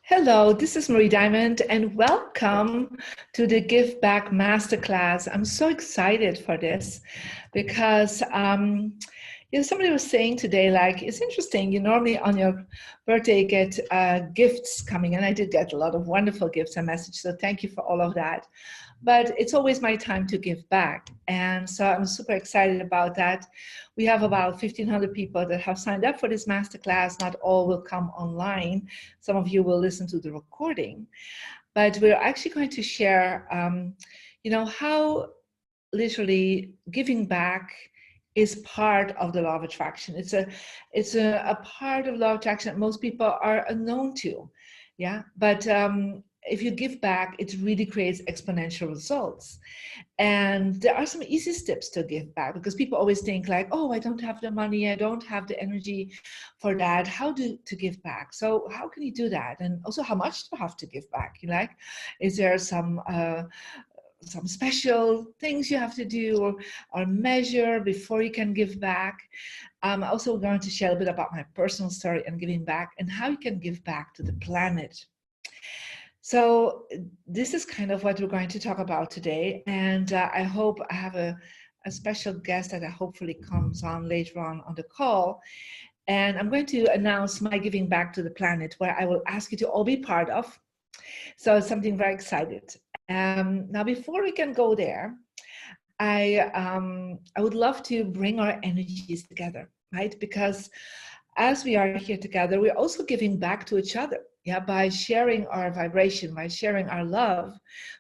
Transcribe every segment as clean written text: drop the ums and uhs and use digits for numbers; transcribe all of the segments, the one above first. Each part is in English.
Hello, this is Marie Diamond, and welcome to the Give Back Masterclass. I'm so excited for this because somebody was saying today, like, it's interesting. You normally on your birthday get gifts coming, and I did get a lot of wonderful gifts and messages. So thank you for all of that. But it's always my time to give back, and so I'm super excited about that. We have about 1,500 people that have signed up for this masterclass. Not all will come online. Some of you will listen to the recording, but we're actually going to share, how literally giving back is part of the law of attraction. It's a part of law of attraction that most people are unknown to, yeah. But if you give back, it really creates exponential results. And there are some easy steps to give back because people always think like, oh, I don't have the money, I don't have the energy for that. How to give back? So how can you do that? And also, how much do you have to give back? Is there some special things you have to do or measure before you can give back? I'm also going to share a bit about my personal story and giving back and how you can give back to the planet. So this is kind of what we're going to talk about today. And I hope I have a special guest that hopefully comes on later on the call. And I'm going to announce my giving back to the planet, where I will ask you to all be part of. So it's something very excited. Now, before we can go there, I would love to bring our energies together, right? Because as we are here together, we're also giving back to each other, yeah, by sharing our vibration, by sharing our love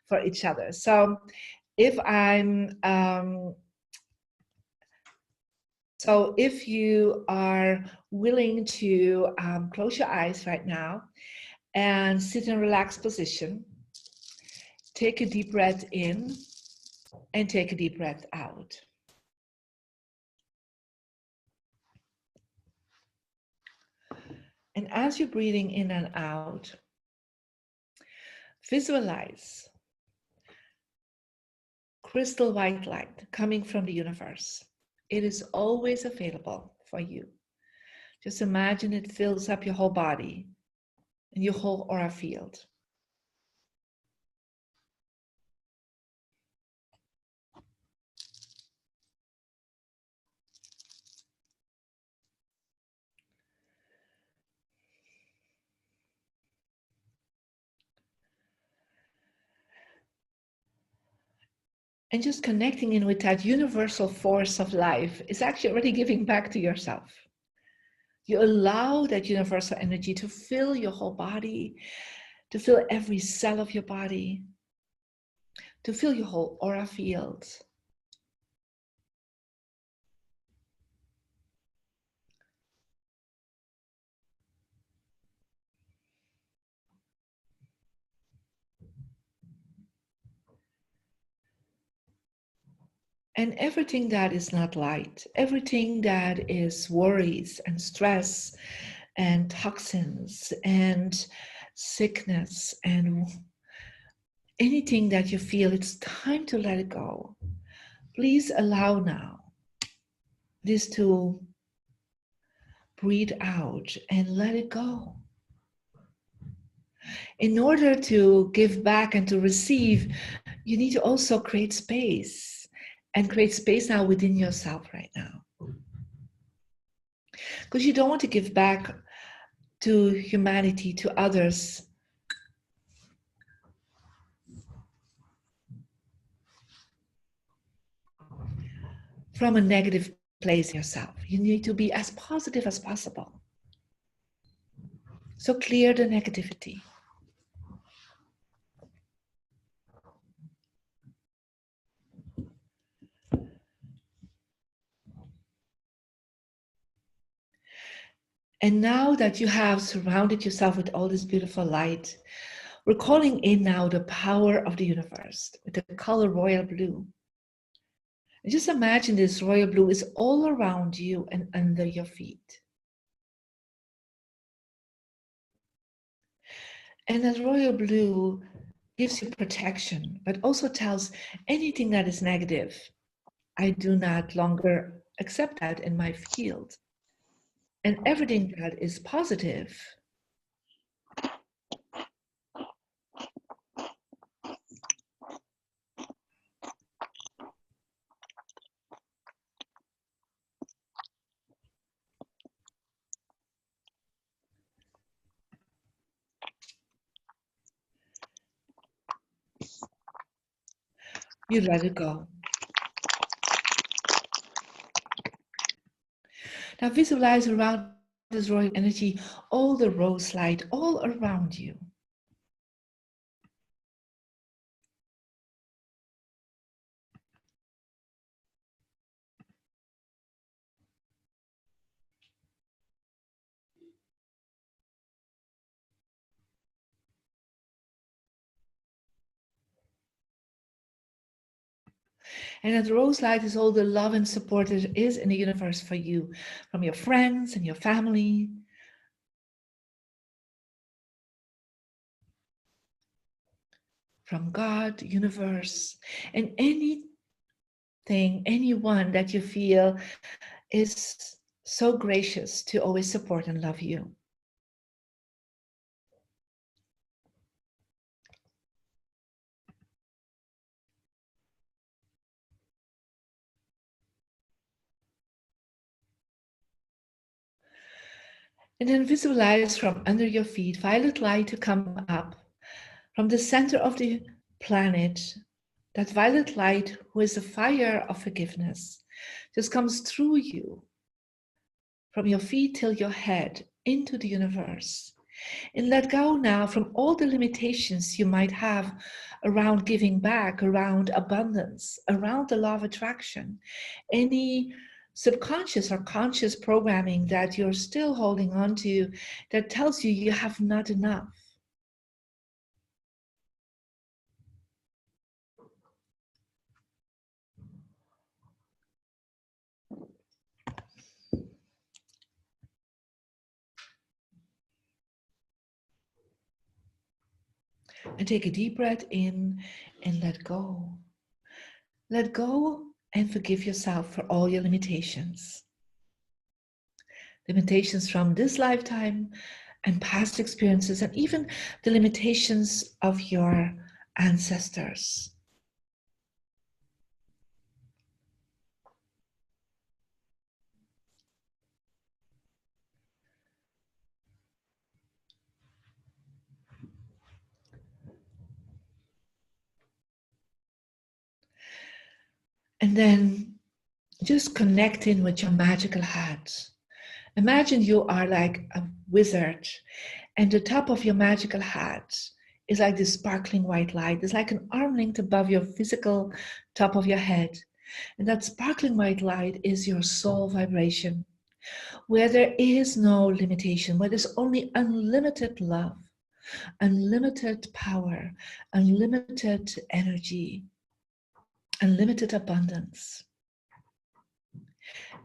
for each other. So if if you are willing to close your eyes right now and sit in a relaxed position, take a deep breath in and take a deep breath out. And as you're breathing in and out, visualize crystal white light coming from the universe. It is always available for you. Just imagine it fills up your whole body and your whole aura field. And just connecting in with that universal force of life is actually already giving back to yourself. You allow that universal energy to fill your whole body, to fill every cell of your body, to fill your whole aura field. And everything that is not light, everything that is worries and stress and toxins and sickness and anything that you feel, it's time to let it go. Please allow now this to breathe out and let it go. In order to give back and to receive, you need to also create space. And create space now within yourself right now. Because you don't want to give back to humanity, to others, from a negative place yourself. You need to be as positive as possible. So clear the negativity. And now that you have surrounded yourself with all this beautiful light, we're calling in now the power of the universe with the color royal blue. And just imagine this royal blue is all around you and under your feet. And that royal blue gives you protection, but also tells anything that is negative, I do not longer accept that in my field. And everything that is positive, You let it go. Now visualize around this royal energy, all the rose light all around you. And that rose light is all the love and support that is in the universe for you, from your friends and your family. From God, universe, and anything, anyone that you feel is so gracious to always support and love you. And then visualize from under your feet violet light to come up from the center of the planet. That violet light, who is the fire of forgiveness, just comes through you from your feet till your head into the universe. And let go now from all the limitations you might have around giving back, around abundance, around the law of attraction, any subconscious or conscious programming that you're still holding on to that tells you you have not enough. And take a deep breath in and let go. Let go and forgive yourself for all your limitations. Limitations from this lifetime and past experiences, and even the limitations of your ancestors. And then just connect in with your magical hat. Imagine you are like a wizard, and the top of your magical hat is like this sparkling white light. It's like an arm length above your physical top of your head. And that sparkling white light is your soul vibration, where there is no limitation, where there's only unlimited love, unlimited power, unlimited energy, unlimited abundance.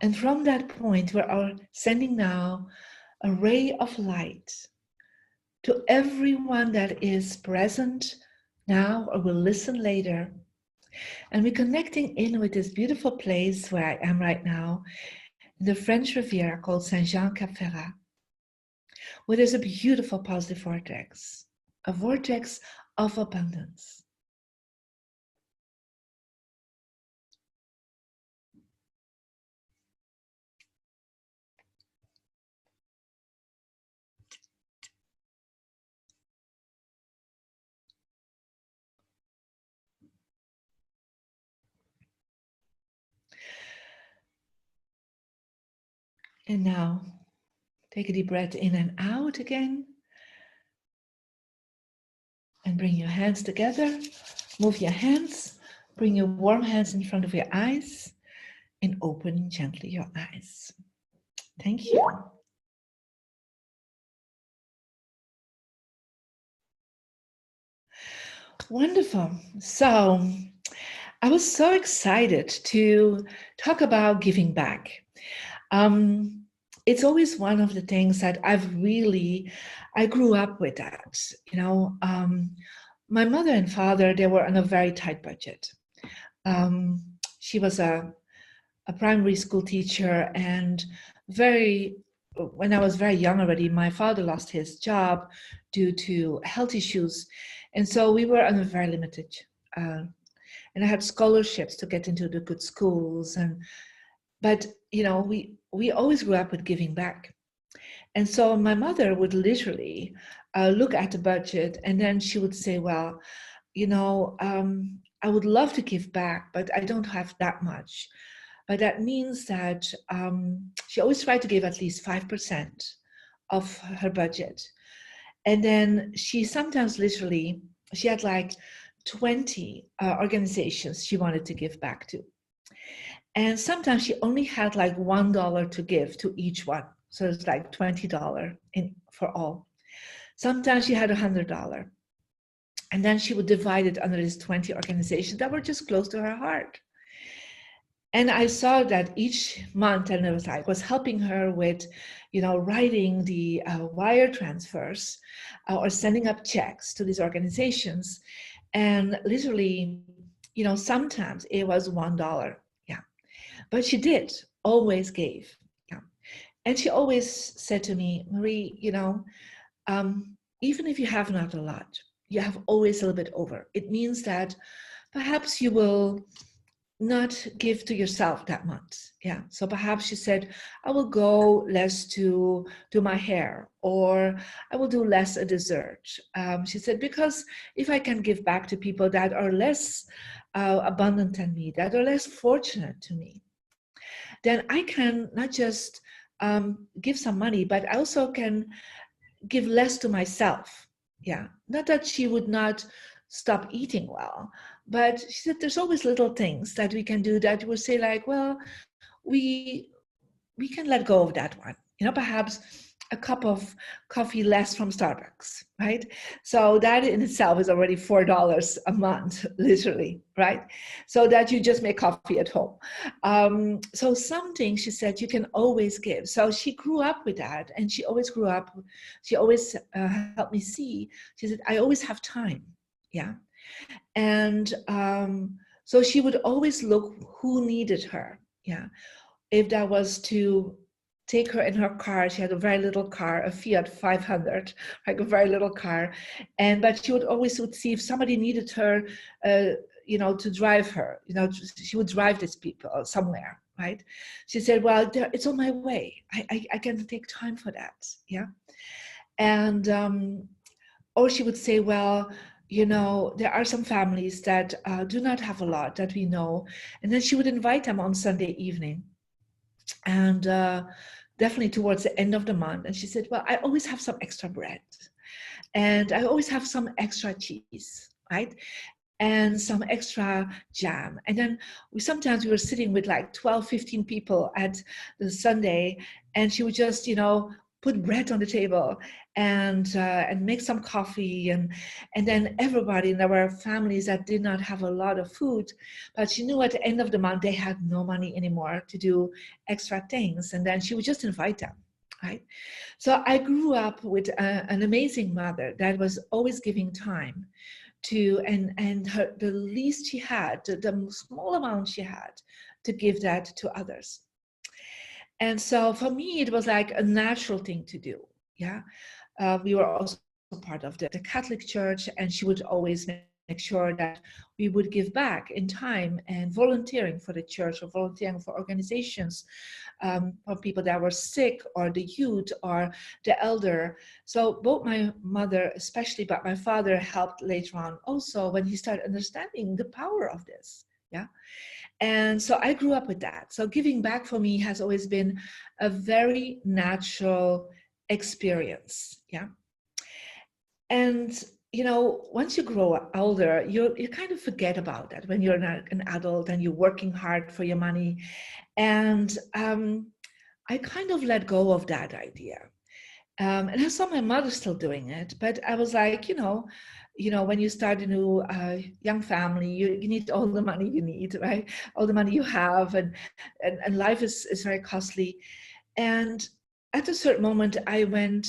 And from that point, we are sending now a ray of light to everyone that is present now or will listen later. And we're connecting in with this beautiful place where I am right now, in the French Riviera called Saint-Jean-Cap-Ferrat, where there's a beautiful positive vortex, a vortex of abundance. And now, take a deep breath in and out again. And bring your hands together. Move your hands. Bring your warm hands in front of your eyes. And open gently your eyes. Thank you. Wonderful. So, I was so excited to talk about giving back. It's always one of the things that I grew up with that. My mother and father, they were on a very tight budget. She was a primary school teacher, and when I was very young already, my father lost his job due to health issues. And so we were on a very limited, and I had scholarships to get into the good schools. But we always grew up with giving back. And so my mother would literally look at the budget, and then she would say, well, I would love to give back, but I don't have that much. But that means that she always tried to give at least 5% of her budget. And then she sometimes literally, she had like 20 organizations she wanted to give back to. And sometimes she only had like $1 to give to each one. So it's like $20 for all. Sometimes she had $100. And then she would divide it under these 20 organizations that were just close to her heart. And I saw that each month, and it was like, was helping her with, writing the wire transfers or sending up checks to these organizations. And literally, sometimes it was $1. Yeah. But she did, always gave. Yeah. And she always said to me, Marie, even if you have not a lot, you have always a little bit over. It means that perhaps you will not give to yourself that much. Yeah. So perhaps she said, I will go less to do my hair, or I will do less a dessert. She said, because if I can give back to people that are less abundant than me, that are less fortunate to me, then I can not just give some money, but I also can give less to myself. Yeah. Not that she would not stop eating well, but she said there's always little things that we can do that will say like, well, we can let go of that one. Perhaps a cup of coffee less from Starbucks, right? So that in itself is already $4 a month, literally, right? So that you just make coffee at home. So something she said you can always give. So she grew up with that, and she always helped me see. She said, I always have time, yeah. And so she would always look who needed her, yeah. If that was to take her in her car, she had a very little car, a Fiat 500, like a very little car, but she would always see if somebody needed her, to drive her. She would drive these people somewhere, right? She said, well, it's on my way. I can take time for that, yeah. And or she would say, well, there are some families that do not have a lot that we know, and then she would invite them on Sunday evening. And definitely towards the end of the month. And she said, well, I always have some extra bread, and I always have some extra cheese, right? And some extra jam. And then sometimes we were sitting with like 12, 15 people at the Sunday, and she would just, put bread on the table and make some coffee, and then everybody. And there were families that did not have a lot of food, but she knew at the end of the month they had no money anymore to do extra things, and then she would just invite them, right? So I grew up with an amazing mother that was always giving time to, and the least she had, the small amount she had, to give that to others. And so for me, it was like a natural thing to do. Yeah. We were also part of the Catholic Church, and she would always make sure that we would give back in time and volunteering for the church, or volunteering for organizations, for people that were sick, or the youth, or the elder. So both my mother especially, but my father helped later on also when he started understanding the power of this. Yeah. And so I grew up with that. So giving back for me has always been a very natural experience. Yeah. And, once you grow older, you kind of forget about that when you're an adult and you're working hard for your money. And I kind of let go of that idea. And I saw my mother still doing it, but I was like, when you start a new young family, you need all the money you need, right? All the money you have, and life is very costly. And at a certain moment, I went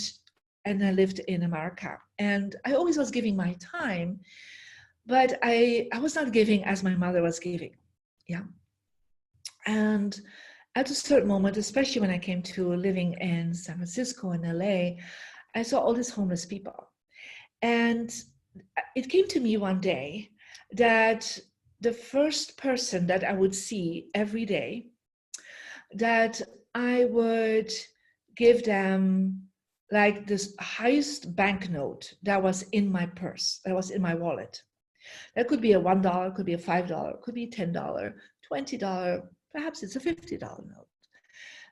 and I lived in America, and I always was giving my time, but I was not giving as my mother was giving, yeah. And at a certain moment, especially when I came to living in San Francisco and LA, I saw all these homeless people. And it came to me one day that the first person that I would see every day, that I would give them like this highest banknote that was in my purse, that was in my wallet. That could be a $1, could be a $5, could be $10, $20, perhaps it's a $50 note.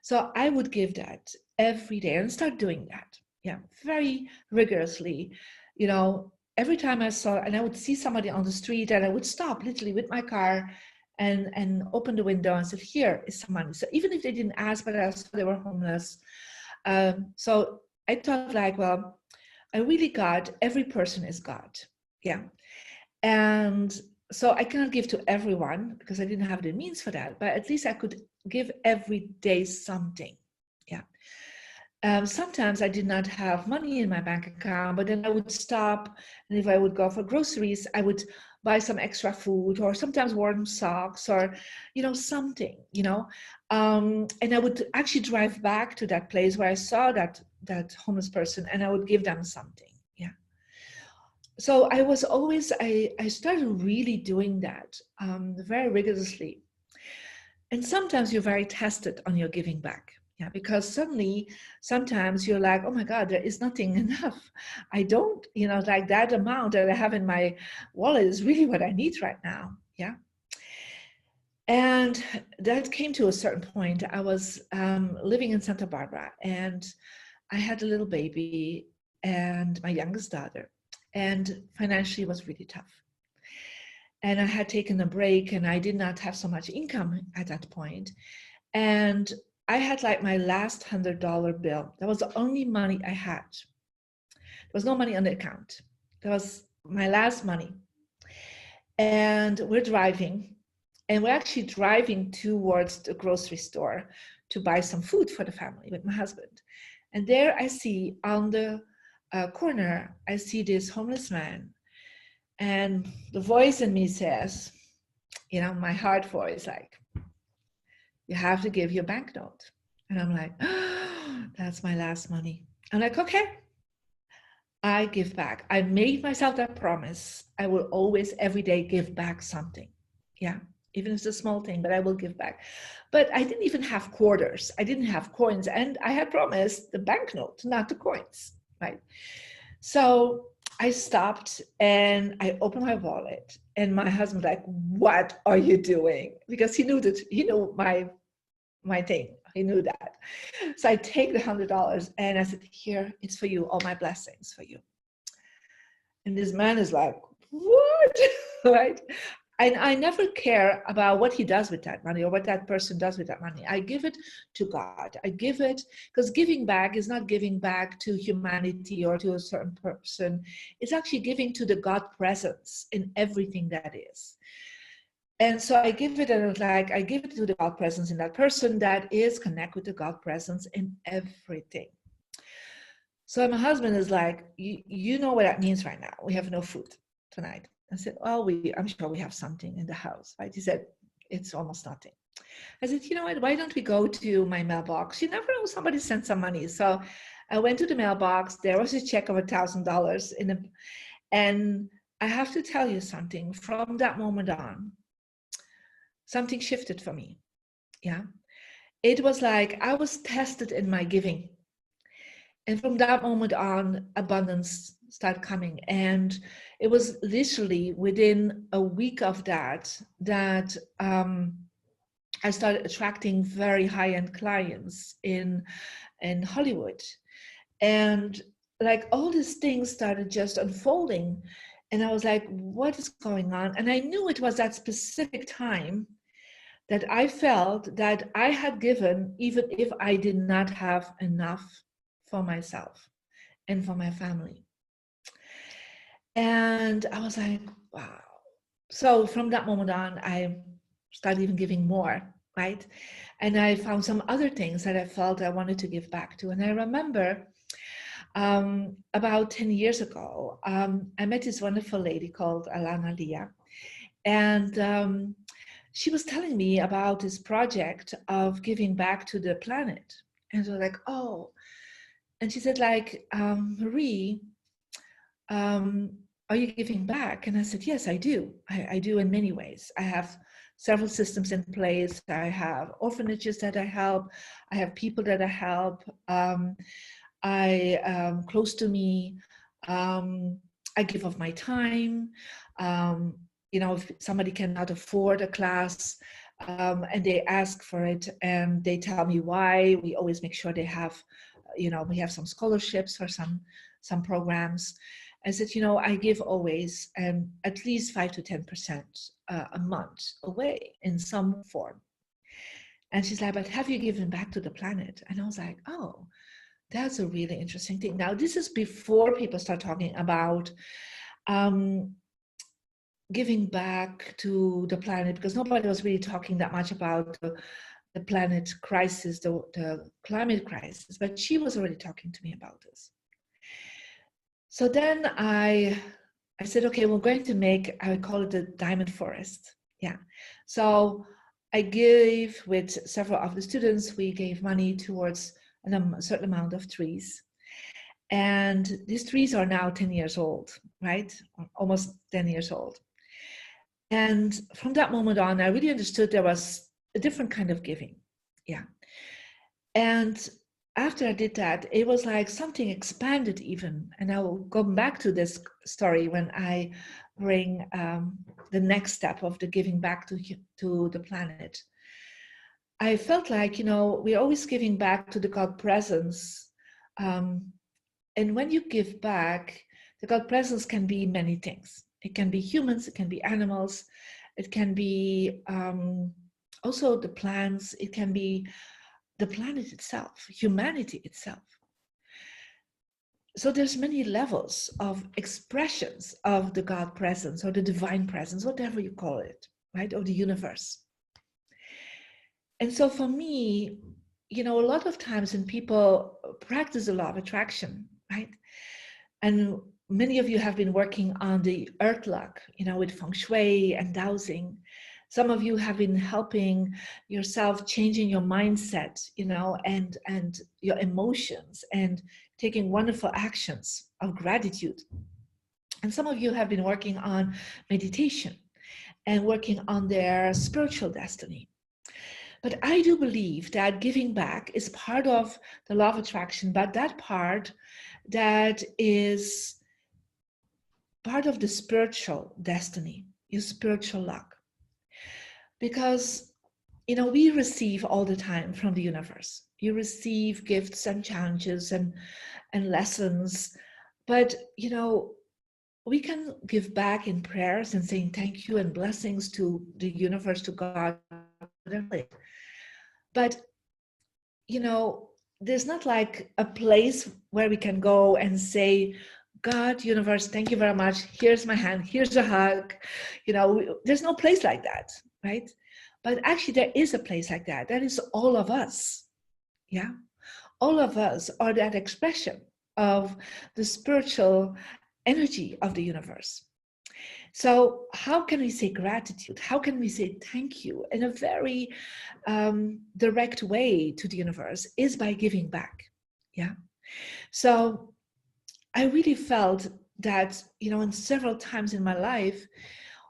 So I would give that every day and start doing that. Yeah, very rigorously. You know, every time I saw, and I would see somebody on the street and I would stop literally with my car and open the window and said, here is some money. So even if they didn't ask, but I saw they were homeless. So I thought like, well, I really got, every person is God. Yeah. And so I cannot give to everyone because I didn't have the means for that, but at least I could give every day something. Yeah. Sometimes I did not have money in my bank account, but then I would stop, and if I would go for groceries, I would buy some extra food, or sometimes warm socks, or, you know, something, you know. And I would actually drive back to that place where I saw that homeless person, and I would give them something. Yeah. So I was always, I started really doing that very rigorously. And sometimes you're very tested on your giving back. Yeah, because suddenly, sometimes you're like, oh my God, there is nothing enough. I don't, you know, like that amount that I have in my wallet is really what I need right now. Yeah. And that came to a certain point. I was living in Santa Barbara, and I had a little baby and my youngest daughter, and financially it was really tough. And I had taken a break, and I did not have so much income at that point. And I had like my last $100 bill. That was the only money I had. There was no money on the account. That was my last money. And we're driving, and we're actually driving towards the grocery store to buy some food for the family with my husband. And there I see on the corner, I see this homeless man. And the voice in me says, you know, my heart voice, like, you have to give your banknote. And I'm like, oh, that's my last money. I'm like, okay, I give back. I made myself that promise. I will always, every day, give back something. Yeah, even if it's a small thing, but I will give back. But I didn't even have quarters. I didn't have coins. And I had promised the banknote, not the coins, right? So I stopped and I opened my wallet, and my husband was like, what are you doing? Because he knew that, he knew my thing. He knew that. So I take the $100 and I said, here, it's for you, all my blessings for you. And this man is like, what? Right? And I never care about what he does with that money or what that person does with that money. I give it to God. I give it because giving back is not giving back to humanity or to a certain person. It's actually giving to the God presence in everything that is. And so I give it, and like I give it to the God presence in that person that is connect with the God presence in everything. So my husband is like, you know what that means right now. We have no food tonight. I said, well, I'm sure we have something in the house, right? He said, it's almost nothing. I said, you know what, why don't we go to my mailbox? You never know, somebody sent some money. So I went to the mailbox. There was a check of $1,000 in it. And I have to tell you something, from that moment on, something shifted for me. Yeah. It was like I was tested in my giving. And from that moment on, abundance started coming. And it was literally within a week of that I started attracting very high-end clients in Hollywood. And like all these things started just unfolding. And I was like, what is going on? And I knew it was that specific time that I felt that I had given, even if I did not have enough for myself and for my family. And I was like, wow. So from that moment on, I started even giving more, right? And I found some other things that I felt I wanted to give back to. And I remember about 10 years ago, I met this wonderful lady called Alana Leah. And she was telling me about this project of giving back to the planet. And so like, oh, and she said like, Marie, are you giving back? And I said, yes, I do. I do in many ways. I have several systems in place. I have orphanages that I help. I have people that I help. Close to me. I give of my time. If somebody cannot afford a class, and they ask for it and they tell me why, we always make sure they have, we have some scholarships for some programs. I said, I give always at least 5 to 10% a month away in some form. And she's like, but have you given back to the planet? And I was like, oh, that's a really interesting thing. Now, this is before people start talking about giving back to the planet, because nobody was really talking that much about the planet crisis, the climate crisis, but she was already talking to me about this. So then I said, okay, we're going to make, I call it the diamond forest. Yeah. So I gave with several of the students, we gave money towards a certain amount of trees. And these trees are now 10 years old, right? Almost 10 years old. And from that moment on, I really understood there was a different kind of giving. Yeah. And after I did that, it was like something expanded even. And I will go back to this story when I bring the next step of the giving back to the planet. I felt like, we're always giving back to the God presence. And when you give back, the God presence can be many things. It can be humans, it can be animals, it can be also the plants, it can be the planet itself, humanity itself. So there's many levels of expressions of the God presence or the divine presence, whatever you call it, right? Or the universe. And so for me, a lot of times when people practice the law of attraction, right? And many of you have been working on the earth luck, with feng shui and dowsing. Some of you have been helping yourself changing your mindset, and your emotions and taking wonderful actions of gratitude. And some of you have been working on meditation and working on their spiritual destiny. But I do believe that giving back is part of the law of attraction, but that part that is part of the spiritual destiny, your spiritual luck. Because, we receive all the time from the universe. You receive gifts and challenges and lessons, but, we can give back in prayers and saying thank you and blessings to the universe, to God, whatever. But, there's not like a place where we can go and say, God, universe, thank you very much. Here's my hand. Here's a hug. There's no place like that, right? But actually, there is a place like that. That is all of us. Yeah. All of us are that expression of the spiritual energy of the universe. So how can we say gratitude? How can we say thank you in a very direct way to the universe is by giving back. Yeah. So I really felt that, in several times in my life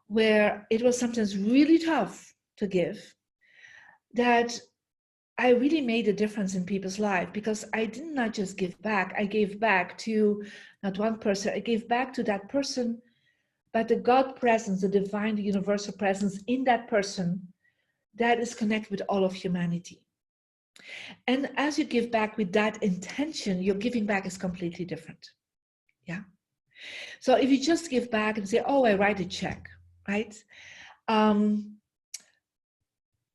where it was sometimes really tough to give, that I really made a difference in people's life, because I did not just give back. I gave back to not one person. I gave back to that person, but the God presence, the divine, the universal presence in that person that is connected with all of humanity. And as you give back with that intention, your giving back is completely different. Yeah. So if you just give back and say, oh, I write a check, right?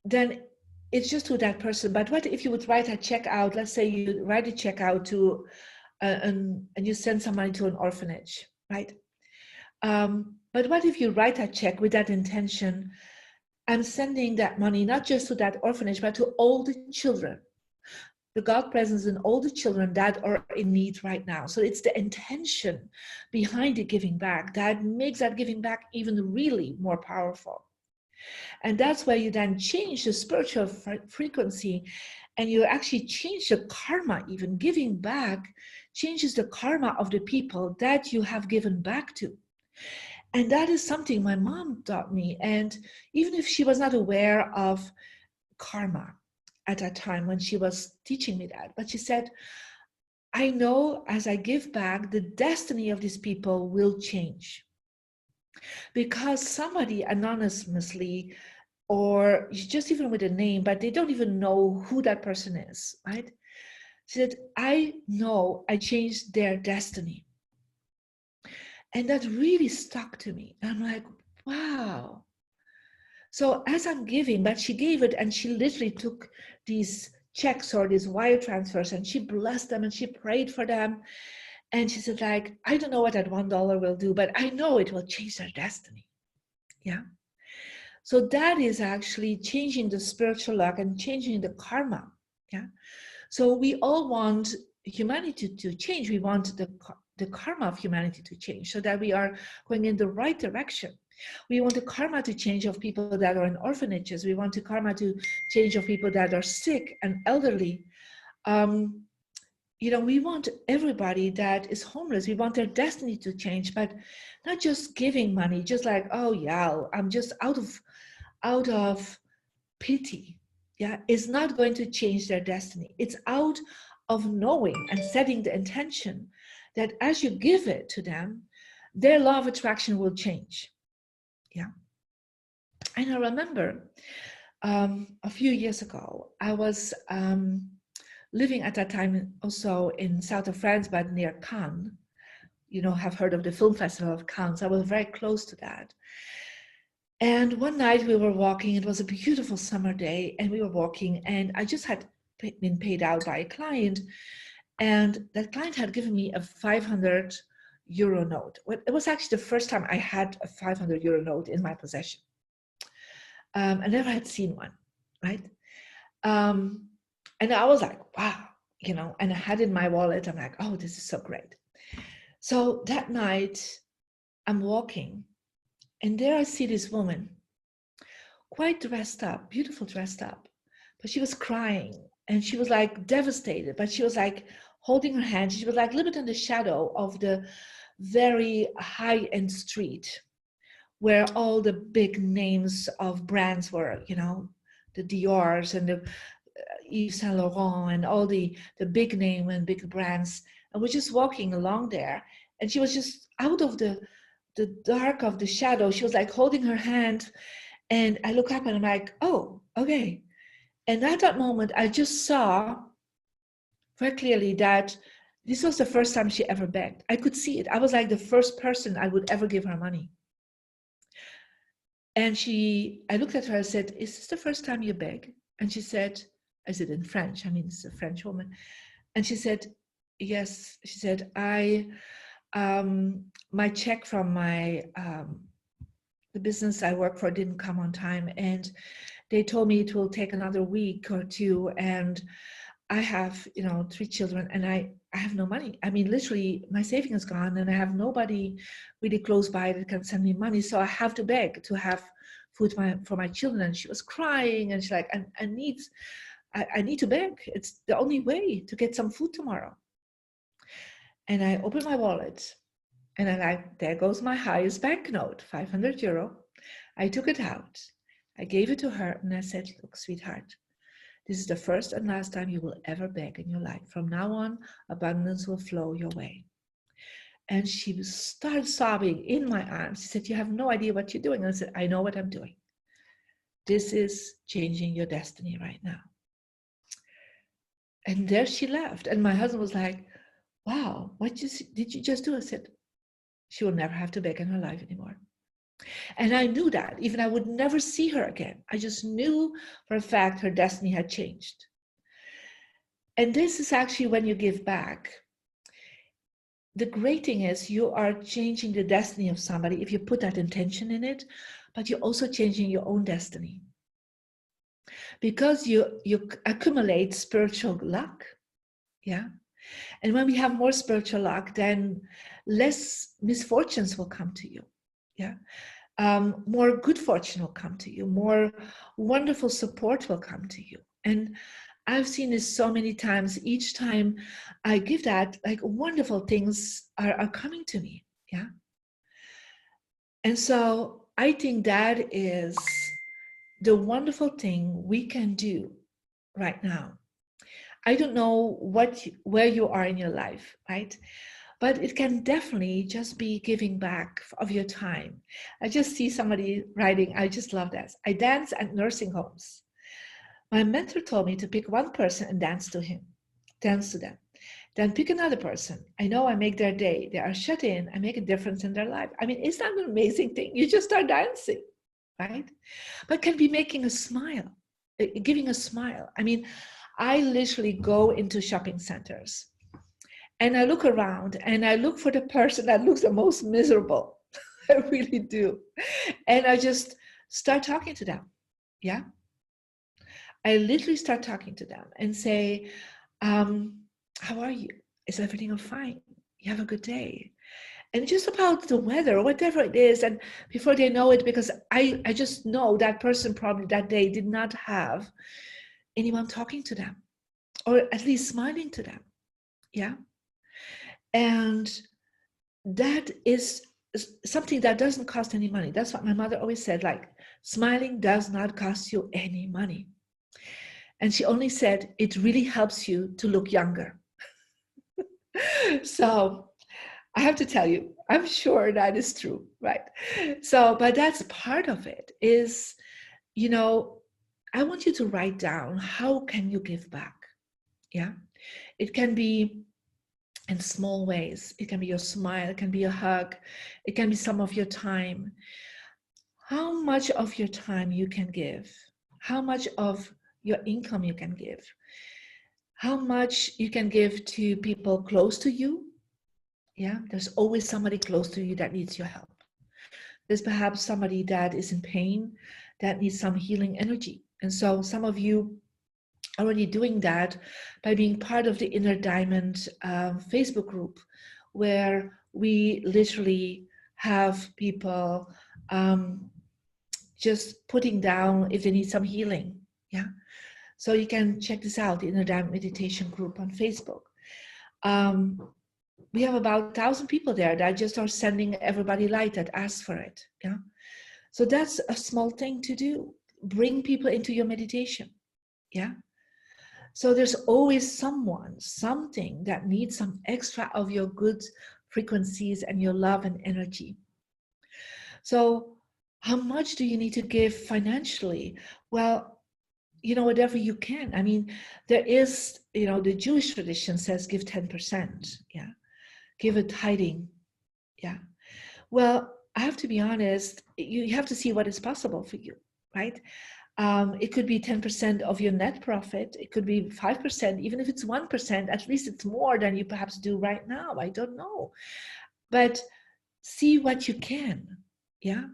Then it's just to that person. But what if you would write a check out? Let's say you write a check out to, and you send some money to an orphanage, right? But what if you write a check with that intention? I'm sending that money not just to that orphanage, but to all the children, the God presence in all the children that are in need right now. So it's the intention behind the giving back that makes that giving back even really more powerful. And that's where you then change the spiritual frequency, and you actually change the karma. Even giving back changes the karma of the people that you have given back to. And that is something my mom taught me. And even if she was not aware of karma at that time when she was teaching me that, but she said, I know as I give back, the destiny of these people will change because somebody anonymously, or just even with a name, but they don't even know who that person is, right? She said, I know I changed their destiny. And that really stuck to me. I'm like, wow. So as I'm giving, but she gave it and she literally took these checks or these wire transfers and she blessed them and she prayed for them. And she said, like, I don't know what that $1 will do, but I know it will change their destiny. Yeah. So that is actually changing the spiritual luck and changing the karma. Yeah. So we all want humanity to change. We want the karma of humanity to change so that we are going in the right direction. We want the karma to change of people that are in orphanages. We want the karma to change of people that are sick and elderly. We want everybody that is homeless. We want their destiny to change, but not just giving money, just like, oh yeah, I'm just out of pity. Yeah, is not going to change their destiny. It's out of knowing and setting the intention that as you give it to them, their law of attraction will change. Yeah. And I remember a few years ago, I was living at that time also in south of France, but near Cannes. Have heard of the film festival of Cannes. So I was very close to that. And one night we were walking, it was a beautiful summer day, and we were walking, and I just had been paid out by a client, and that client had given me a 500 euro note. It was actually the first time I had a 500 euro note in my possession. I never had seen one, right? And I was like, wow, and I had it in my wallet. I'm like, oh, this is so great. So that night I'm walking, and there I see this woman, quite dressed up, beautiful dressed up, but she was crying and she was like devastated, but she was like holding her hand. She was like a little bit in the shadow of the very high-end street where all the big names of brands were, the Dior's and the Yves Saint Laurent and all the big name and big brands. And we're just walking along there, and she was just out of the dark of the shadow. She was like holding her hand, and I look up and I'm like, oh, okay. And at that moment, I just saw very clearly that this was the first time she ever begged. I could see it. I was like the first person I would ever give her money. And I looked at her and said, is this the first time you beg? And she said, I said in French, I mean, it's a French woman. And she said, yes. She said, my check from the business I work for didn't come on time. And they told me it will take another week or two. And I have, 3 children, and I have no money. I mean, literally my savings is gone, and I have nobody really close by that can send me money. So I have to beg to have food for my children. And she was crying, and she's like, I need to beg. It's the only way to get some food tomorrow. And I opened my wallet, and I'm like, there goes my highest banknote, 500 euro. I took it out. I gave it to her, and I said, look, sweetheart, this is the first and last time you will ever beg in your life. From now on, abundance will flow your way. And she started sobbing in my arms. She said, you have no idea what you're doing. And I said, I know what I'm doing. This is changing your destiny right now. And there she left. And my husband was like, wow, what did you just do? I said, she will never have to beg in her life anymore. And I knew that, even I would never see her again. I just knew for a fact her destiny had changed. And this is actually when you give back. The great thing is you are changing the destiny of somebody if you put that intention in it, but you're also changing your own destiny. Because you accumulate spiritual luck, yeah? And when we have more spiritual luck, then less misfortunes will come to you, yeah? More good fortune will come to you, more wonderful support will come to you. And I've seen this so many times. Each time I give that, like wonderful things are coming to me, yeah? And so I think that is the wonderful thing we can do right now. I don't know where you are in your life, right? But it can definitely just be giving back of your time. I just see somebody writing, I just love that. I dance at nursing homes. My mentor told me to pick one person and dance to them. Then pick another person. I know I make their day. They are shut in. I make a difference in their life. I mean, it's not an amazing thing. You just start dancing, right? But can be making a smile, giving a smile. I mean, I literally go into shopping centers and I look around and I look for the person that looks the most miserable. I really do. And I just start talking to them. Yeah. I literally start talking to them and say, how are you? Is everything fine? You have a good day? And just about the weather or whatever it is. And before they know it, because I just know that person probably that day did not have anyone talking to them or at least smiling to them. Yeah. And that is something that doesn't cost any money. That's what my mother always said, like, smiling does not cost you any money. And she only said, it really helps you to look younger. So I have to tell you, I'm sure that is true, right? So, but that's part of it is, you know, I want you to write down, how can you give back? Yeah. It can be in small ways. It can be your smile, it can be a hug, it can be some of your time. How much of your time you can give, how much of your income you can give, how much you can give to people close to you. Yeah, there's always somebody close to you that needs your help. There's perhaps somebody that is in pain, that needs some healing energy. And so some of you are already doing that by being part of the Inner Diamond Facebook group, where we literally have people just putting down if they need some healing. Yeah. So you can check this out, the Inner Diamond Meditation group on Facebook. We have about 1,000 people there that just are sending everybody light that asks for it. Yeah. So that's a small thing to do. Bring people into your meditation. Yeah. So there's always someone, something that needs some extra of your good frequencies and your love and energy. So how much do you need to give financially? Well, you know, whatever you can. I mean, there is, you know, the Jewish tradition says give 10%. Yeah. Give a tithing. Yeah. Well, I have to be honest, you have to see what is possible for you, right? It could be 10% of your net profit. It could be 5%, even if it's 1%, at least it's more than you perhaps do right now. I don't know. But see what you can. Yeah.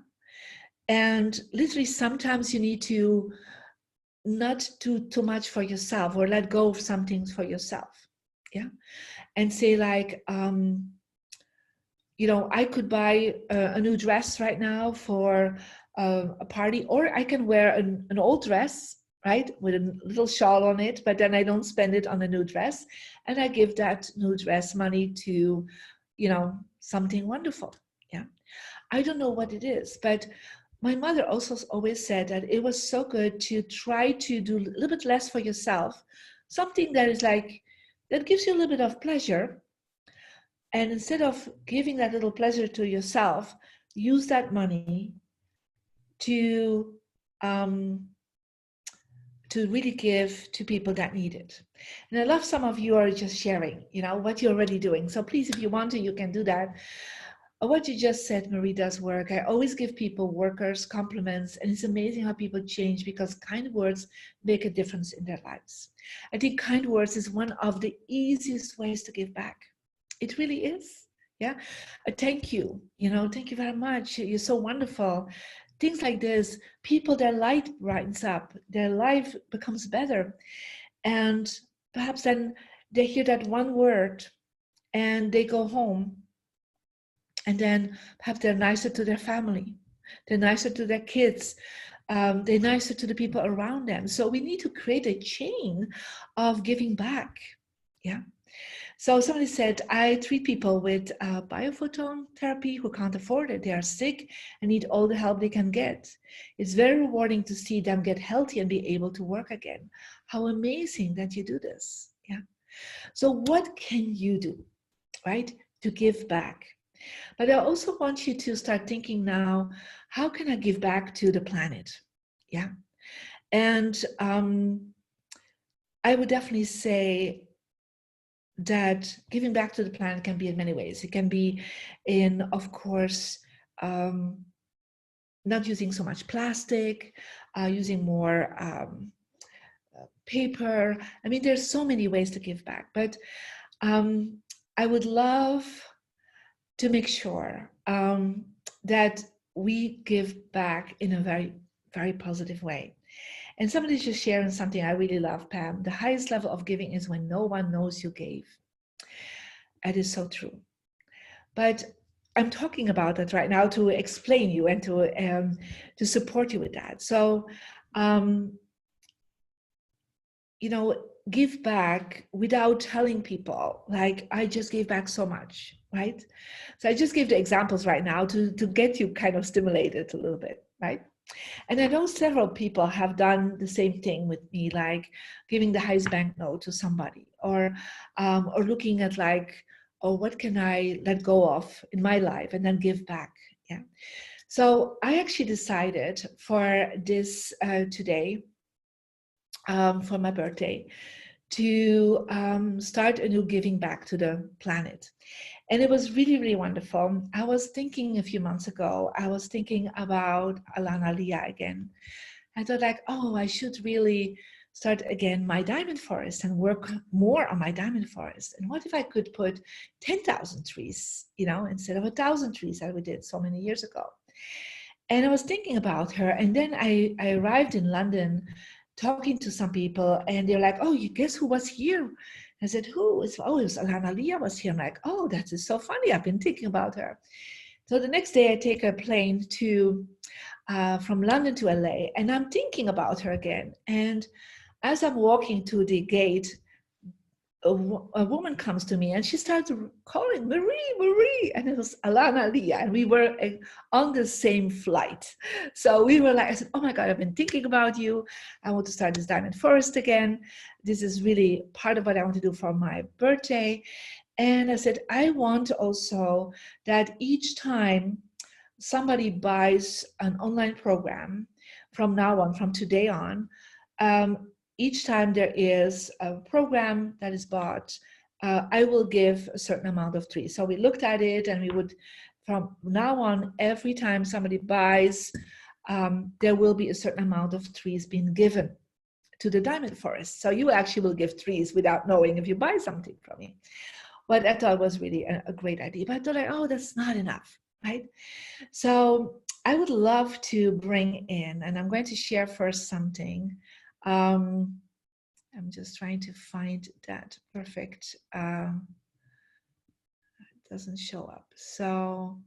And literally sometimes you need to not do too much for yourself or let go of some things for yourself. Yeah. And say like, you know, I could buy a new dress right now for a party, or I can wear an old dress, right, with a little shawl on it, but then I don't spend it on a new dress, and I give that new dress money to, you know, something wonderful. Yeah, I don't know what it is, but my mother also always said that it was so good to try to do a little bit less for yourself, something that is like, that gives you a little bit of pleasure. And instead of giving that little pleasure to yourself, use that money to really give to people that need it. And I love some of you are just sharing, you know, what you're already doing. So please, if you want to, you can do that. What you just said, Marie, does work. I always give people workers compliments, and it's amazing how people change because kind words make a difference in their lives. I think kind words is one of the easiest ways to give back. It really is. Yeah. Thank you. You know, thank you very much. You're so wonderful. Things like this, people, their light brightens up, their life becomes better. And perhaps then they hear that one word and they go home. And then perhaps they're nicer to their family. They're nicer to their kids. They're nicer to the people around them. So we need to create a chain of giving back. Yeah. So somebody said, I treat people with biophoton therapy who can't afford it. They are sick and need all the help they can get. It's very rewarding to see them get healthy and be able to work again. How amazing that you do this. Yeah. So what can you do, right, to give back? But I also want you to start thinking now, how can I give back to the planet? Yeah. And I would definitely say that giving back to the planet can be in many ways. It can be in, of course, not using so much plastic, using more paper. I mean, there's so many ways to give back, but I would love to make sure that we give back in a very, very positive way. And somebody's just sharing something I really love, Pam. The highest level of giving is when no one knows you gave. That is so true. But I'm talking about that right now to explain you and to support you with that. So, you know, give back without telling people, like, I just gave back so much, right? So I just gave the examples right now to get you kind of stimulated a little bit, right? And I know several people have done the same thing with me, like giving the highest banknote to somebody, or looking at like, oh, what can I let go of in my life and then give back? Yeah. So I actually decided for this today, for my birthday, to start a new giving back to the planet. And it was really, really wonderful. I was thinking a few months ago, I was thinking about Alana Lia again. I thought like, oh, I should really start again my diamond forest and work more on my diamond forest. And what if I could put 10,000 trees, you know, instead of 1,000 trees that we did so many years ago. And I was thinking about her. And then I arrived in London talking to some people, and they're like, oh, you guess who was here? I said, who? It was Alana Lia was here. I'm like, oh, that is so funny. I've been thinking about her. So the next day I take a plane to from London to LA, and I'm thinking about her again. And as I'm walking to the gate, a woman comes to me and she starts calling Marie, Marie, and it was Alana Lia, and we were on the same flight. So we were like, I said, oh my God, I've been thinking about you. I want to start this diamond forest again. This is really part of what I want to do for my birthday. And I said, I want also that each time somebody buys an online program from now on, from today on, each time there is a program that is bought, I will give a certain amount of trees. So we looked at it, and we would, from now on, every time somebody buys, there will be a certain amount of trees being given to the diamond forest. So you actually will give trees without knowing if you buy something from me. What I thought was really a great idea. But I thought, like, oh, that's not enough, right? So I would love to bring in, and I'm going to share first something. I'm just trying to find that perfect, it doesn't show up. So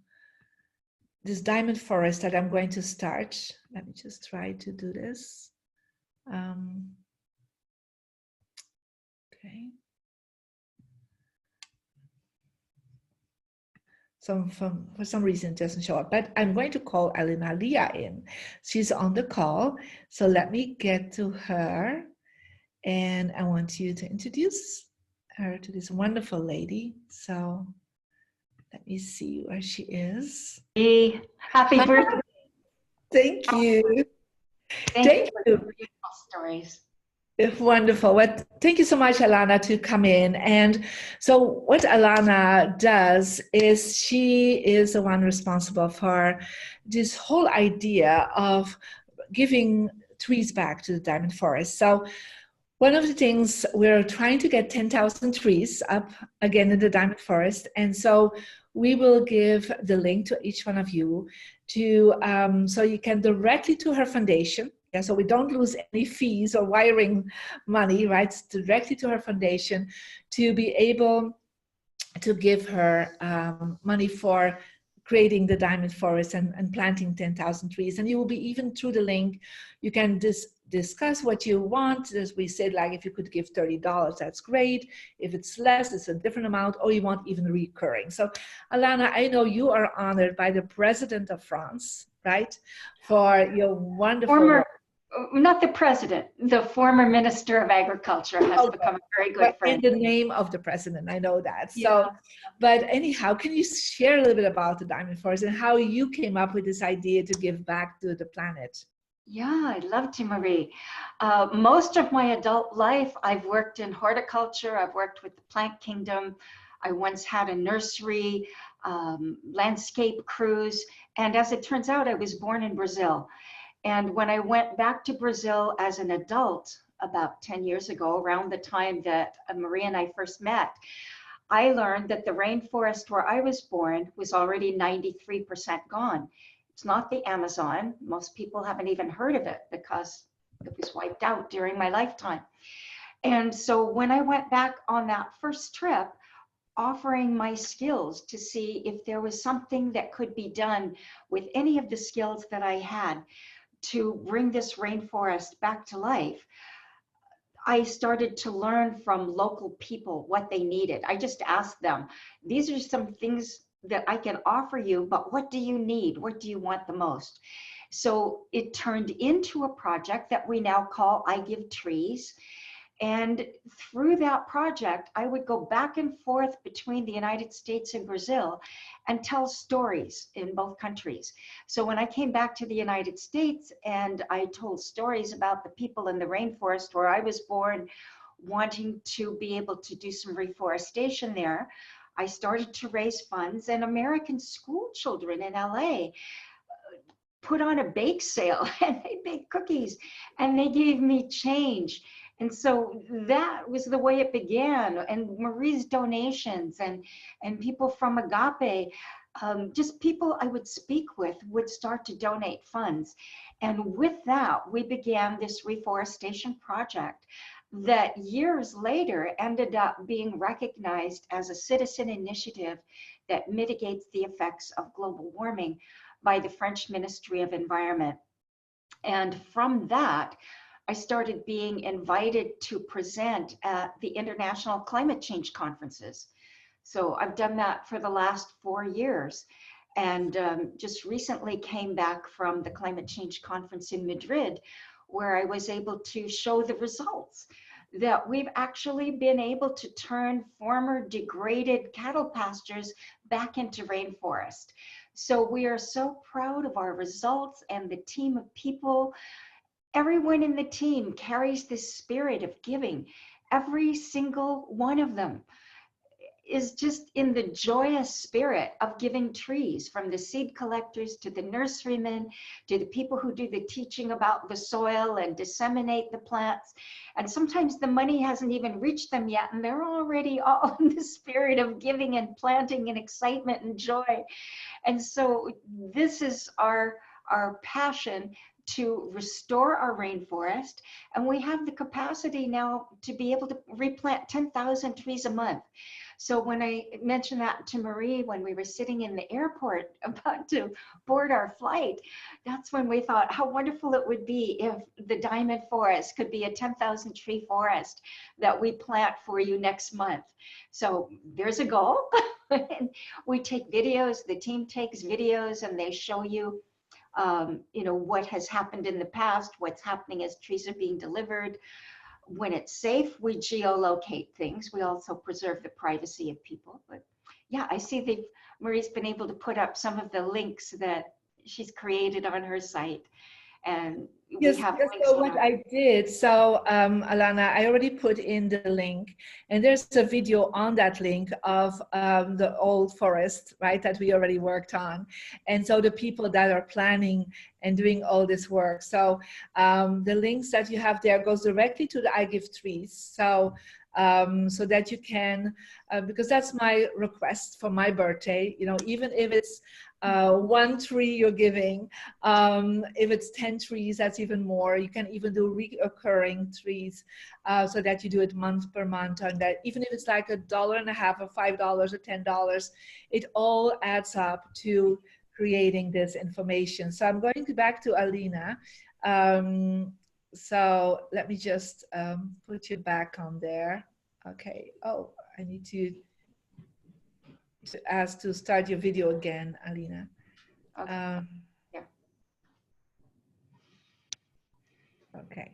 this diamond forest that I'm going to start, let me just try to do this. Okay. So for some reason it doesn't show up, but I'm going to call Alana Lia in. She's on the call. So let me get to her. And I want you to introduce her to this wonderful lady. So let me see where she is. Hey, happy birthday. Thank you. Thank you for your stories. Wonderful. Well, thank you so much, Alana, to come in. And so what Alana does is she is the one responsible for this whole idea of giving trees back to the diamond forest. So one of the things, we're trying to get 10,000 trees up again in the diamond forest. And so we will give the link to each one of you to, so you can directly to her foundation. Yeah, so we don't lose any fees or wiring money, right? It's directly to her foundation to be able to give her money for creating the diamond forest and planting 10,000 trees. And you will be, even through the link, you can discuss what you want. As we said, like, if you could give $30, that's great. If it's less, it's a different amount, or you want even recurring. So Alana, I know you are honored by the President of France, right? For your wonderful Not the president, the former Minister of Agriculture has become a very good friend. In the name of the president, I know that. Yeah. So, but anyhow, can you share a little bit about the Diamond Forest and how you came up with this idea to give back to the planet? Yeah, I'd love to, Marie. Most of my adult life, I've worked in horticulture. I've worked with the plant kingdom. I once had a nursery, landscape cruise. And as it turns out, I was born in Brazil. And when I went back to Brazil as an adult about 10 years ago, around the time that Marie and I first met, I learned that the rainforest where I was born was already 93% gone. It's not the Amazon. Most people haven't even heard of it because it was wiped out during my lifetime. And so when I went back on that first trip, offering my skills to see if there was something that could be done with any of the skills that I had to bring this rainforest back to life, I started to learn from local people what they needed. I just asked them, these are some things that I can offer you, but what do you need? What do you want the most? So it turned into a project that we now call I Give Trees. And through that project, I would go back and forth between the United States and Brazil and tell stories in both countries. So when I came back to the United States and I told stories about the people in the rainforest where I was born, wanting to be able to do some reforestation there, I started to raise funds, and American school children in LA put on a bake sale and they baked cookies and they gave me change. And so that was the way it began. And Marie's donations and people from Agape, just people I would speak with would start to donate funds. And with that, we began this reforestation project that years later ended up being recognized as a citizen initiative that mitigates the effects of global warming by the French Ministry of Environment. And from that, I started being invited to present at the international climate change conferences. So I've done that for the last 4 years, and just recently came back from the climate change conference in Madrid, where I was able to show the results that we've actually been able to turn former degraded cattle pastures back into rainforest. So we are so proud of our results and the team of people. Everyone in the team carries this spirit of giving. Every single one of them is just in the joyous spirit of giving trees, from the seed collectors to the nurserymen to the people who do the teaching about the soil and disseminate the plants. And sometimes the money hasn't even reached them yet, and they're already all in the spirit of giving and planting and excitement and joy. And so this is our passion, to restore our rainforest. And we have the capacity now to be able to replant 10,000 trees a month. So when I mentioned that to Marie, when we were sitting in the airport about to board our flight, that's when we thought how wonderful it would be if the Diamond Forest could be a 10,000 tree forest that we plant for you next month. So there's a goal. We take videos, the team takes videos, and they show you what has happened in the past, what's happening as trees are being delivered. When it's safe, we geolocate things. We also preserve the privacy of people. But yeah, I see Marie's been able to put up some of the links that she's created on her site. And we have links. So what I did, Alana, I already put in the link, and there's a video on that link of the old forest, right, that we already worked on. And so the people that are planning and doing all this work. So the links that you have there goes directly to the I Give Trees. So that you can, because that's my request for my birthday, even if it's 1 tree you're giving, if it's 10 trees, that's even more. You can even do reoccurring trees, so that you do it month per month, and that even if it's like $1.50 or $5 or $10, it all adds up to creating this information. So I'm going back to Alina. So let me just put you back on there. Okay. Oh, I need to ask to start your video again, Alina. Okay. Yeah. Okay.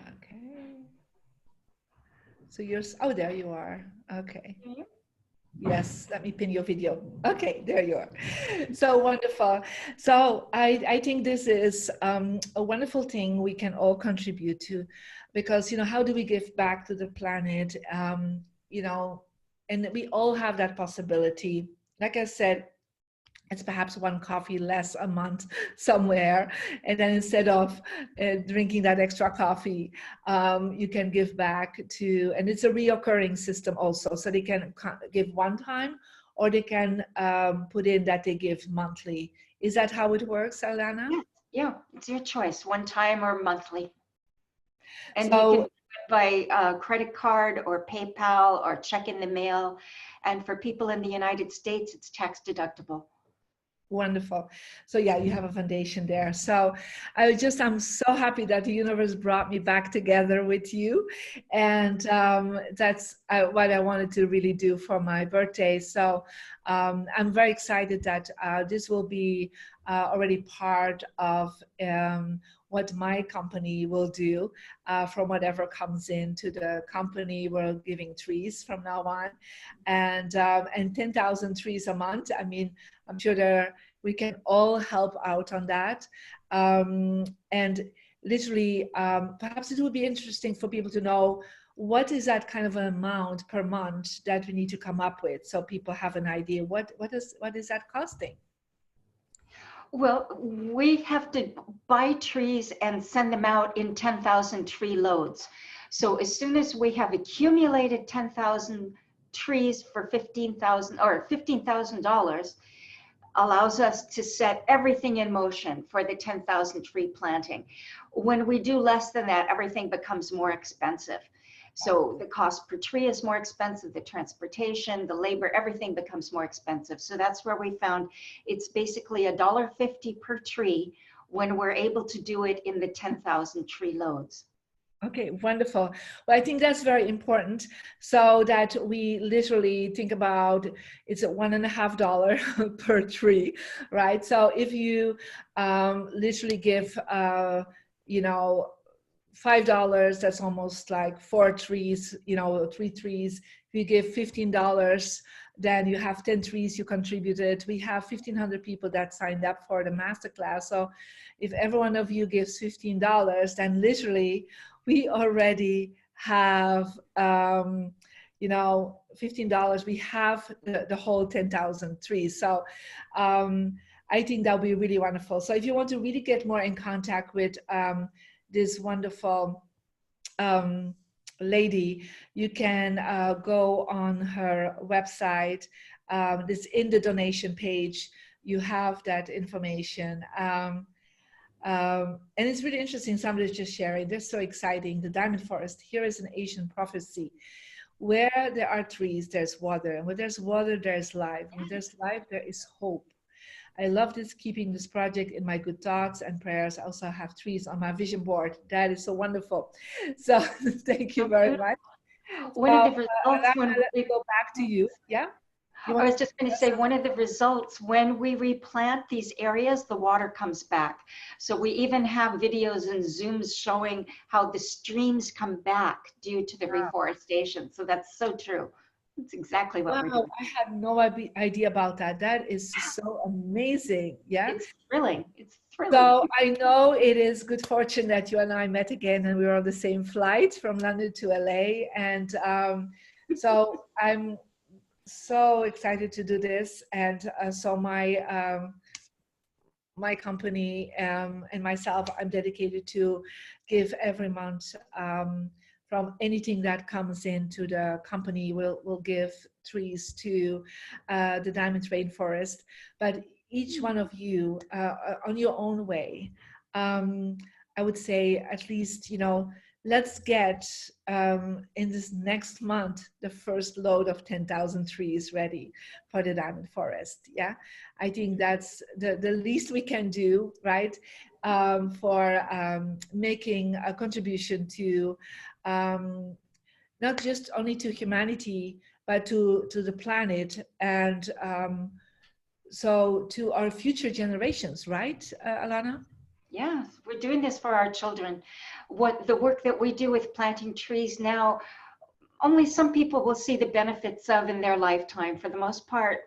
Okay. So oh, there you are. Okay. Yes, let me pin your video. Okay, there you are. So wonderful. So I think this is a wonderful thing we can all contribute to, because, you know, how do we give back to the planet? You know, and we all have that possibility. Like I said, it's perhaps one coffee less a month somewhere, and then instead of drinking that extra coffee, you can give back to, and it's a reoccurring system also, so they can give one time, or they can put in that they give monthly. Is that how it works, Alana? Yeah, yeah, it's your choice, one time or monthly. And you can do So it by credit card or PayPal or check in the mail. And for people in the United States, it's tax deductible. wonderful. So yeah, you have a foundation there. So I'm so happy that the universe brought me back together with you. And that's what I wanted to really do for my birthday. So I'm very excited that this will be already part of what my company will do from whatever comes into the company. We're giving trees from now on, and 10,000 trees a month. I mean, I'm sure we can all help out on that. And literally, perhaps it would be interesting for people to know what is that kind of an amount per month that we need to come up with, so people have an idea what is that costing. Well, we have to buy trees and send them out in 10,000 tree loads. So as soon as we have accumulated 10,000 trees for 15,000 or $15,000, allows us to set everything in motion for the 10,000 tree planting. When we do less than that, everything becomes more expensive. So the cost per tree is more expensive, the transportation, the labor, everything becomes more expensive. So that's where we found it's basically $1.50 per tree when we're able to do it in the 10,000 tree loads. Okay, wonderful. Well, I think that's very important, so that we literally think about it's a $1.50 per tree, right? So if you literally give, you know, $5, that's almost like 4 trees, you know, 3 trees. If you give $15, then you have 10 trees you contributed. We have 1,500 people that signed up for the masterclass. So if every one of you gives $15, then literally we already have, you know, $15. We have the whole 10,000 trees. So I think that would be really wonderful. So if you want to really get more in contact with this wonderful lady, you can go on her website. This in the donation page, you have that information. And it's really interesting. Somebody's just sharing. They're so exciting. The Diamond Forest. Here is an Asian prophecy. Where there are trees, there's water. And where there's water, there's life. And where there's life, there is hope. I love this, keeping this project in my good thoughts and prayers. I also have trees on my vision board. That is so wonderful. So thank you very much. One of the results Alana, when let me go back to you. Yeah. I was just going to say, one of the results when we replant these areas, the water comes back. So we even have videos and Zooms showing how the streams come back due to the reforestation. So that's so true. It's exactly what we're doing. I had no idea about that. That is so amazing. Yeah. It's thrilling. It's thrilling. So I know it is good fortune that you and I met again, and we were on the same flight from London to LA. And so I'm so excited to do this. And so my company and myself, I'm dedicated to give every month from anything that comes into the company. We'll give trees to the Diamond Rainforest. But each one of you, on your own way, I would say at least, you know, let's get in this next month the first load of 10,000 trees ready for the Diamond Forest. Yeah, I think that's the least we can do, right? For making a contribution to not just only to humanity, but to the planet, and so to our future generations, right, Alana? Yes, we're doing this for our children. What the work that we do with planting trees now, only some people will see the benefits of in their lifetime. For the most part,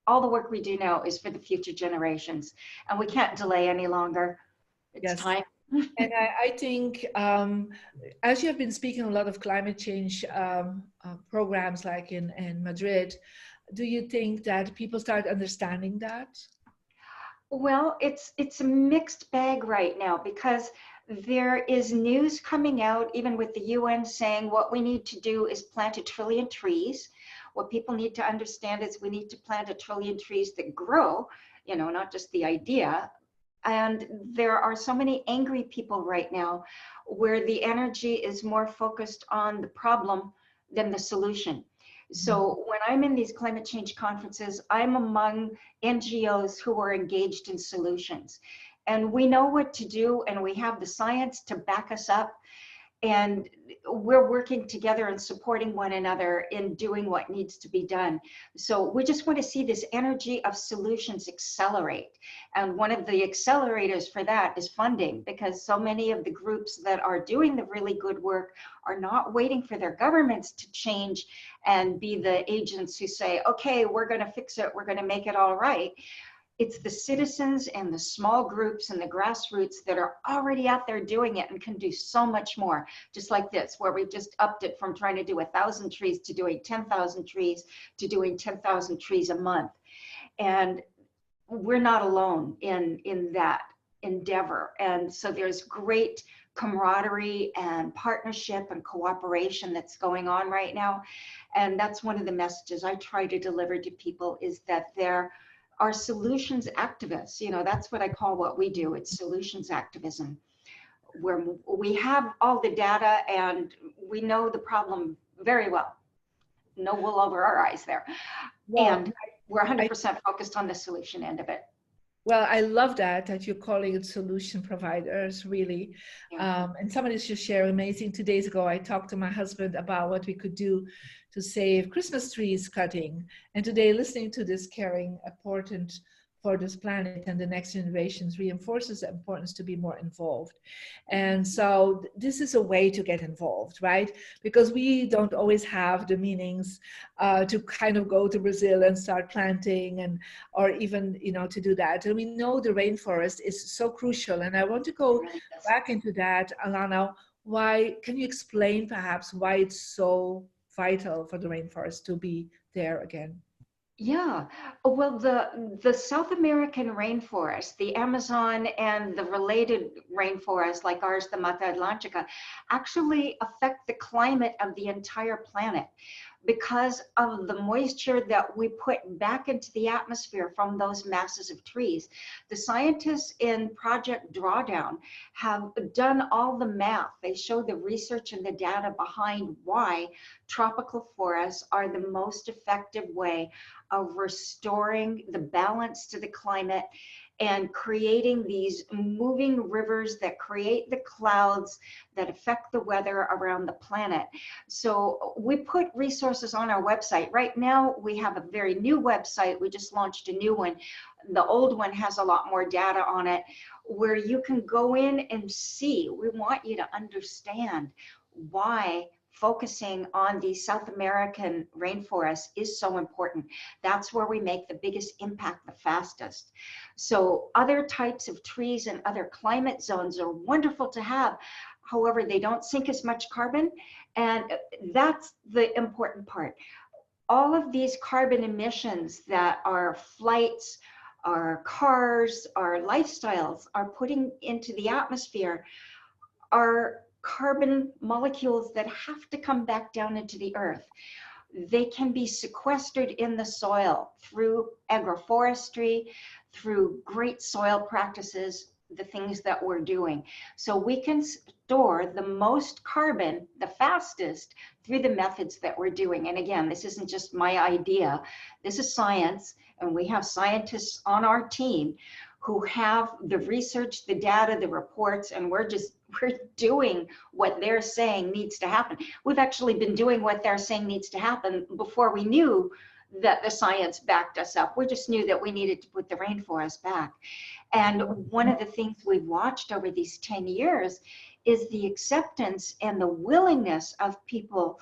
all the work we do now is for the future generations, and we can't delay any longer. It's Yes. time. And I think, as you have been speaking a lot of climate change programs like in Madrid, do you think that people start understanding that? Well, it's a mixed bag right now because there is news coming out, even with the UN saying what we need to do is plant 1 trillion trees. What people need to understand is we need to plant 1 trillion trees that grow, not just the idea. And there are so many angry people right now where the energy is more focused on the problem than the solution. So when I'm in these climate change conferences, I'm among NGOs who are engaged in solutions. And we know what to do, and we have the science to back us up. And we're working together and supporting one another in doing what needs to be done. So we just want to see this energy of solutions accelerate. And one of the accelerators for that is funding, because so many of the groups that are doing the really good work are not waiting for their governments to change and be the agents who say, okay, we're going to fix it, we're going to make it all right. It's the citizens and the small groups and the grassroots that are already out there doing it and can do so much more. Just like this, where we've just upped it from trying to do 1,000 trees to doing 10,000 trees to doing 10,000 trees a month. And we're not alone in that endeavor. And so there's great camaraderie and partnership and cooperation that's going on right now. And that's one of the messages I try to deliver to people, is that there are solutions activists. That's what I call what we do. It's solutions activism, where we have all the data and we know the problem very well. No wool over our eyes there. Well, and we're 100% focused on the solution end of it. Well, I love that you're calling it solution providers, really. Yeah. And somebody should share amazing. 2 days ago, I talked to my husband about what we could do to save Christmas trees cutting. And today, listening to this caring, important for this planet and the next generations reinforces the importance to be more involved. And so this is a way to get involved, right? Because we don't always have the meanings to kind of go to Brazil and start planting, and or even, to do that. And we know the rainforest is so crucial. And I want to go back into that, Alana. Why, can you explain perhaps why it's so vital for the rainforest to be there again? Yeah, well, the South American rainforest, the Amazon and the related rainforests like ours, the Mata Atlântica, actually affect the climate of the entire planet because of the moisture that we put back into the atmosphere from those masses of trees. The scientists in Project Drawdown have done all the math. They show the research and the data behind why tropical forests are the most effective way of restoring the balance to the climate and creating these moving rivers that create the clouds that affect the weather around the planet. So we put resources on our website. Right now, we have a very new website. We just launched a new one. The old one has a lot more data on it, where you can go in and see. We want you to understand why focusing on the South American rainforest is so important. That's where we make the biggest impact the fastest. So other types of trees and other climate zones are wonderful to have. However, they don't sink as much carbon, and that's the important part. All of these carbon emissions that our flights, our cars, our lifestyles are putting into the atmosphere are carbon molecules that have to come back down into the earth. They can be sequestered in the soil through agroforestry, through great soil practices, the things that we're doing. So we can store the most carbon the fastest through the methods that we're doing. And again, this isn't just my idea. This is science, and we have scientists on our team who have the research, the data, the reports, and we're doing what they're saying needs to happen. We've actually been doing what they're saying needs to happen before we knew that the science backed us up. We just knew that we needed to put the rainforest back. And one of the things we've watched over these 10 years is the acceptance and the willingness of people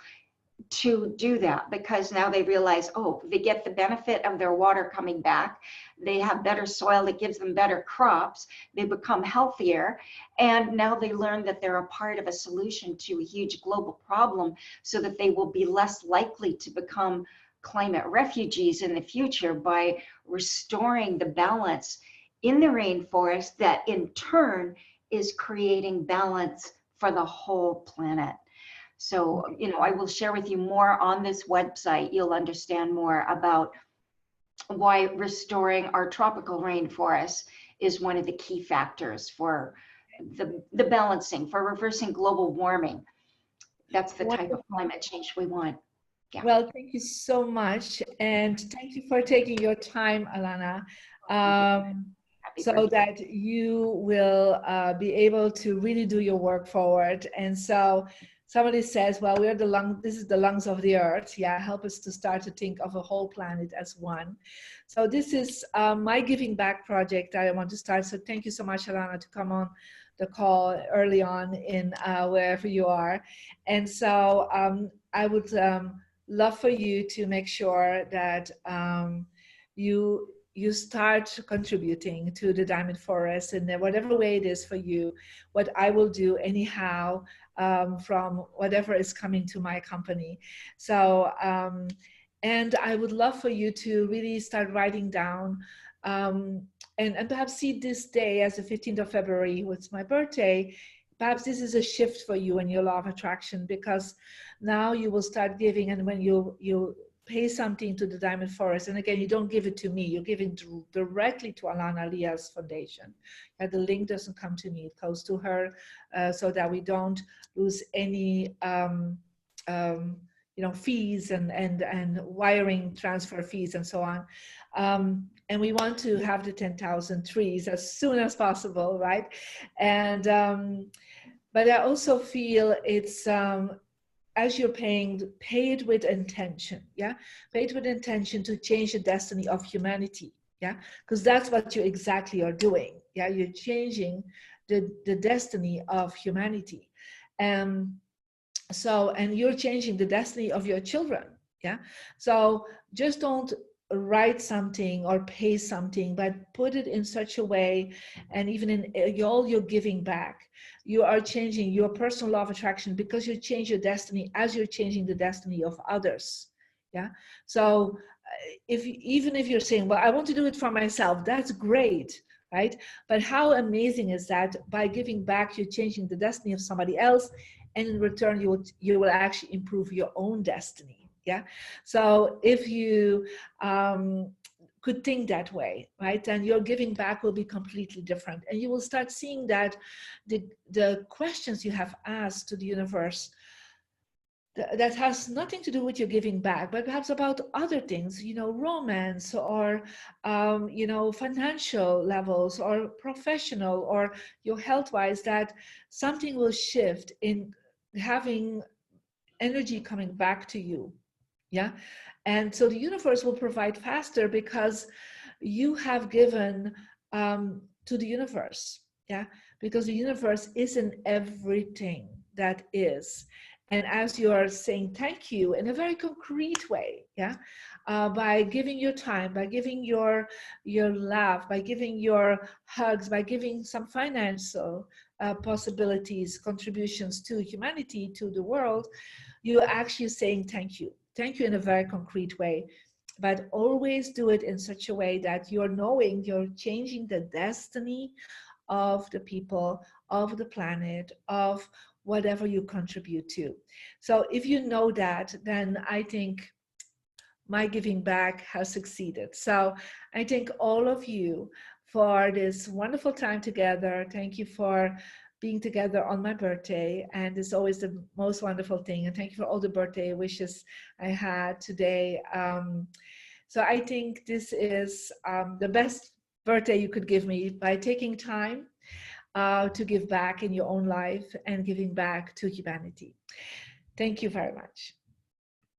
to do that, because now they realize, oh, they get the benefit of their water coming back. They have better soil that gives them better crops. They become healthier. And now they learn that they're a part of a solution to a huge global problem, so that they will be less likely to become climate refugees in the future by restoring the balance in the rainforest that in turn is creating balance for the whole planet. So, you know, I will share with you more on this website. You'll understand more about why restoring our tropical rainforests is one of the key factors for the balancing, for reversing global warming. That's the type of climate change we want. Yeah. Well, thank you so much. And thank you for taking your time, Alana, so that you will be able to really do your work forward. And so somebody says, well, we're the lung, this is the lungs of the earth. Yeah, help us to start to think of a whole planet as one. So this is my giving back project that I want to start. So thank you so much, Alana, to come on the call early on in wherever you are. And so I would love for you to make sure that you start contributing to the Diamond Forest in whatever way it is for you. What I will do anyhow, from whatever is coming to my company. So, and I would love for you to really start writing down and perhaps see this day as the 15th of February, it's my birthday. Perhaps this is a shift for you in your law of attraction, because now you will start giving, and when you pay something to the Diamond Forest, and again, you don't give it to me, you give it directly to Alana Leah's foundation. And the link doesn't come to me, it goes to her, so that we don't lose any you know, fees and wiring transfer fees and so on. And we want to have the 10,000 trees as soon as possible, right? And but I also feel it's as you're paying, pay it with intention, yeah? Pay it with intention to change the destiny of humanity, yeah? Because that's what you exactly are doing, yeah? You're changing the destiny of humanity. So, and you're changing the destiny of your children, yeah? So just don't write something or pay something, but put it in such a way, and even in all your giving back, you are changing your personal law of attraction, because you change your destiny as you're changing the destiny of others, yeah? So even if you're saying, well, I want to do it for myself, that's great, right? But how amazing is that by giving back, you're changing the destiny of somebody else, and in return, you will actually improve your own destiny, yeah? So if you could think that way, right, then your giving back will be completely different. And you will start seeing that the questions you have asked to the universe, that has nothing to do with your giving back, but perhaps about other things, you know, romance, or, you know, financial levels, or professional, or your health-wise, that something will shift in having energy coming back to you, yeah? And so the universe will provide faster, because you have given to the universe, yeah? Because the universe is in everything that is. And as you are saying thank you in a very concrete way, yeah, by giving your time, by giving your laugh, by giving your hugs, by giving some financial possibilities, contributions to humanity, to the world, you're actually saying thank you. Thank you in a very concrete way. But always do it in such a way that you're knowing you're changing the destiny of the people, of the planet, of whatever you contribute to. So if you know that, then I think my giving back has succeeded. So I thank all of you for this wonderful time together. Thank you for being together on my birthday, and it's always the most wonderful thing. And thank you for all the birthday wishes I had today. So I think this is the best birthday you could give me, by taking time to give back in your own life and giving back to humanity. Thank you very much.